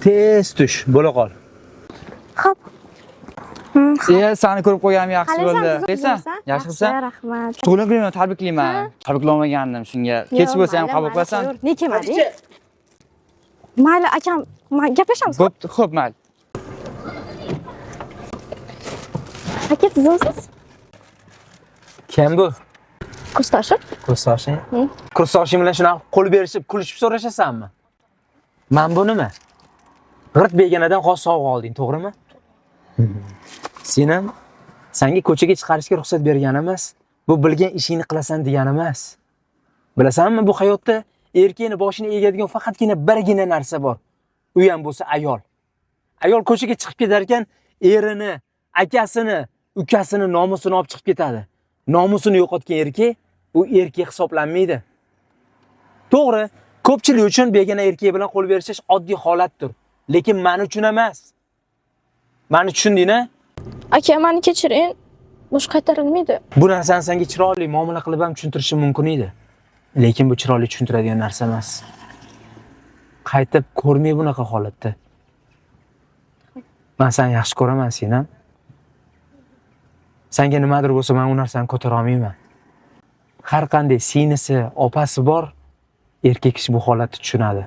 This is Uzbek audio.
Tez tush, bo'la qol. Xo'p. Seni ko'rib qo'yganim yaxshi bo'ldi. Deysan? Yaxshimisan? Rahmat. Tug'ilgan kuningni tabriklayman. Tabriklamagandim shunga. Kech bo'lsa ham qabul qilasan. Ne kelmading? Mayli, akam, gaplashamiz. Xo'p, mayli. Aka, tizimsiz? Kim bu? Kursdoshim? Kursoshing? Kursoshing bilan shunaqa qo'l berishib, kulishib so'rashasanmi? Men bu nima? G'irt beganadan xos sovg'a olding, to'g'rimi? Sen ham senga ko'chaga chiqarishga ruxsat bergan emas. Bu bilgan ishingni qilasan degan emas. Bilasanmi, bu hayotda erkakni boshini egadigan faqatgina birgina narsa bor. U ham bo'lsa ayol. Ayol ko'chaga chiqib ketar ekan, erini, akasini, ukasini nomusini olib chiqib ketadi. Nomusini yo'qotgan erkak u erkak hisoblanmaydi. To'g'ri, ko'pchilik uchun begona erkak bilan qo'l berishish oddiy holatdir, lekin men uchun emas. Meni tushundingmi? Aka, meni kechiring. Bosh qaytarilmaydi. Bu narsani senga chiroyli muomala qilib ham tushuntirishim mumkin edi. Lekin bu chiroyli tushuntiradigan narsa emas. Qaytib ko'rmay bunaqa holatda. Men seni yaxshi ko'raman, sen ham. Senga nimadir bo'lsa, men u narsani ko'tara olmayman. Har qanday sinisi, opasi bor, erkak kishi bu holatni tushunadi.